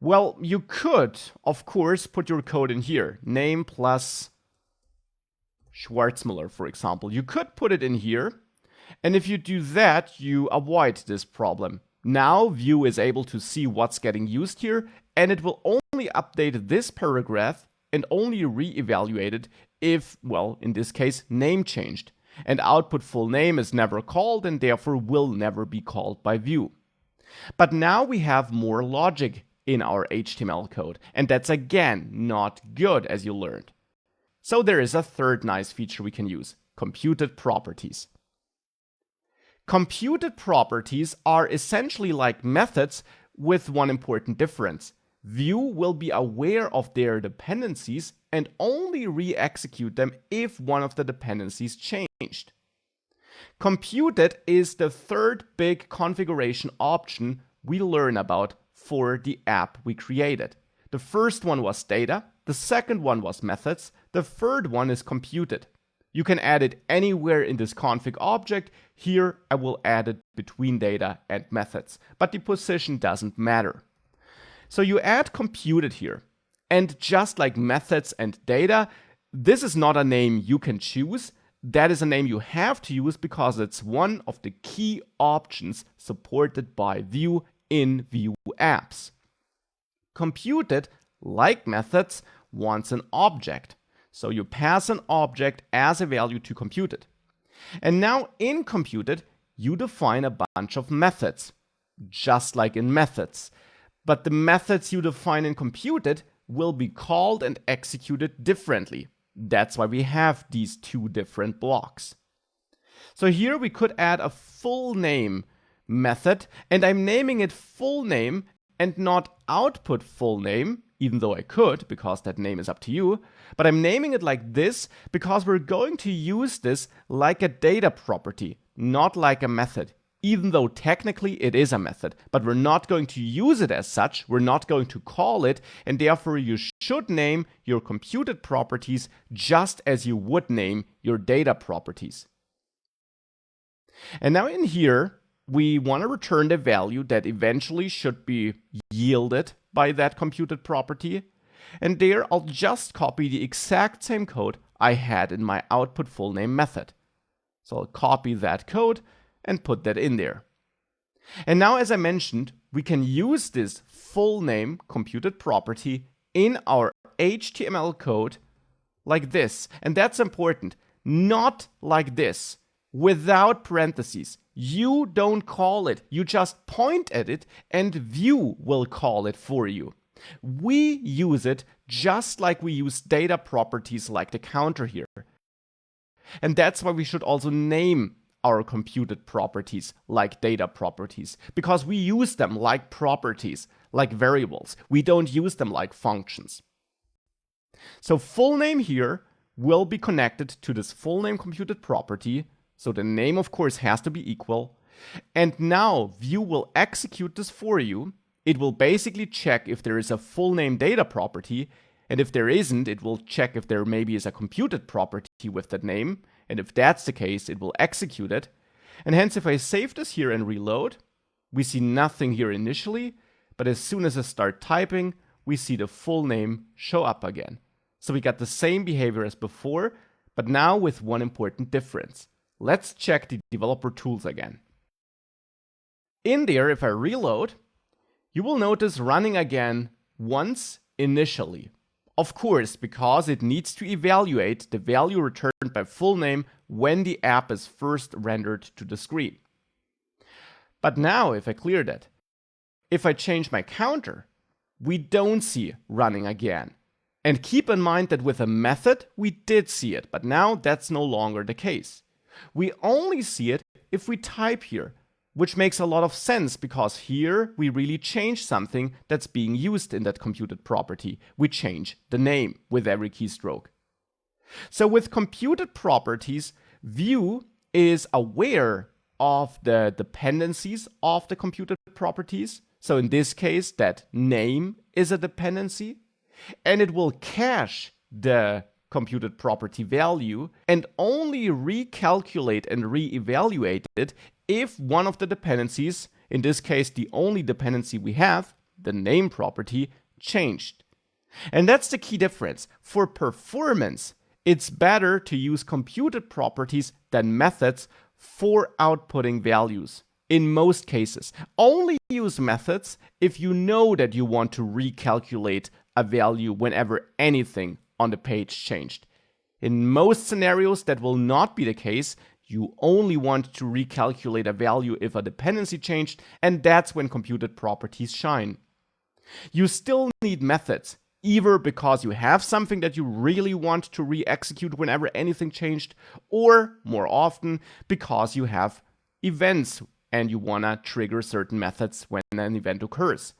Well, you could, of course, put your code in here. Name plus Schwarzmüller, for example. You could put it in here. And if you do that, you avoid this problem. Now Vue is able to see what's getting used here, and it will only update this paragraph and only re-evaluate it if, well, in this case, name changed. And output full name is never called and therefore will never be called by Vue. But now we have more logic in our HTML code, and that's again not good, as you learned. So there is a third nice feature we can use: computed properties. Computed properties are essentially like methods with one important difference. Vue will be aware of their dependencies and only re-execute them if one of the dependencies changed. Computed is the third big configuration option we learn about for the app we created. The first one was data, the second one was methods, the third one is computed. You can add it anywhere in this config object. Here I will add it between data and methods, but the position doesn't matter. So you add computed here, and just like methods and data, this is not a name you can choose. That is a name you have to use because it's one of the key options supported by Vue in Vue apps. Computed, like methods, wants an object. So you pass an object as a value to computed. And now in computed, you define a bunch of methods, just like in methods. But the methods you define in computed will be called and executed differently. That's why we have these two different blocks. So here we could add a full name method, and I'm naming it full name and not output full name, even though I could, because that name is up to you. But I'm naming it like this because we're going to use this like a data property, not like a method. Even though technically it is a method, but we're not going to use it as such, we're not going to call it, and therefore you should name your computed properties just as you would name your data properties. And now in here, we want to return the value that eventually should be yielded by that computed property. And there I'll just copy the exact same code I had in my output full name method. So I'll copy that code and put that in there. And now, as I mentioned, we can use this full name computed property in our HTML code like this. And that's important. Not like this, without parentheses. You don't call it. You just point at it and Vue will call it for you. We use it just like we use data properties like the counter here. And that's why we should also name our computed properties like data properties, because we use them like properties, like variables. We don't use them like functions. So full name here will be connected to this full name computed property. So the name, of course, has to be equal. And now Vue will execute this for you. It will basically check if there is a full name data property. And if there isn't, it will check if there maybe is a computed property with that name. And if that's the case, it will execute it. And hence, if I save this here and reload, we see nothing here initially. But as soon as I start typing, we see the full name show up again. So we got the same behavior as before, but now with one important difference. Let's check the developer tools again. In there, if I reload, you will notice running again once initially. Of course, because it needs to evaluate the value returned by full name when the app is first rendered to the screen. But now, if I clear that, if I change my counter, we don't see running again. And keep in mind that with a method, we did see it, but now that's no longer the case. We only see it if we type here, which makes a lot of sense because here we really change something that's being used in that computed property. We change the name with every keystroke. So with computed properties, Vue is aware of the dependencies of the computed properties. So in this case, that name is a dependency, and it will cache the computed property value and only recalculate and reevaluate it if one of the dependencies, in this case the only dependency we have, the name property, changed. And that's the key difference. For performance, it's better to use computed properties than methods for outputting values. In most cases, only use methods if you know that you want to recalculate a value whenever anything on the page changed. In most scenarios, that will not be the case. You only want to recalculate a value if a dependency changed, and that's when computed properties shine. You still need methods, either because you have something that you really want to re-execute whenever anything changed, or more often, because you have events and you want to trigger certain methods when an event occurs.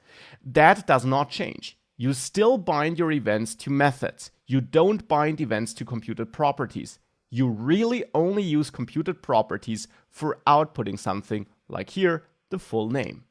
That does not change. You still bind your events to methods. You don't bind events to computed properties. You really only use computed properties for outputting something, like here, the full name.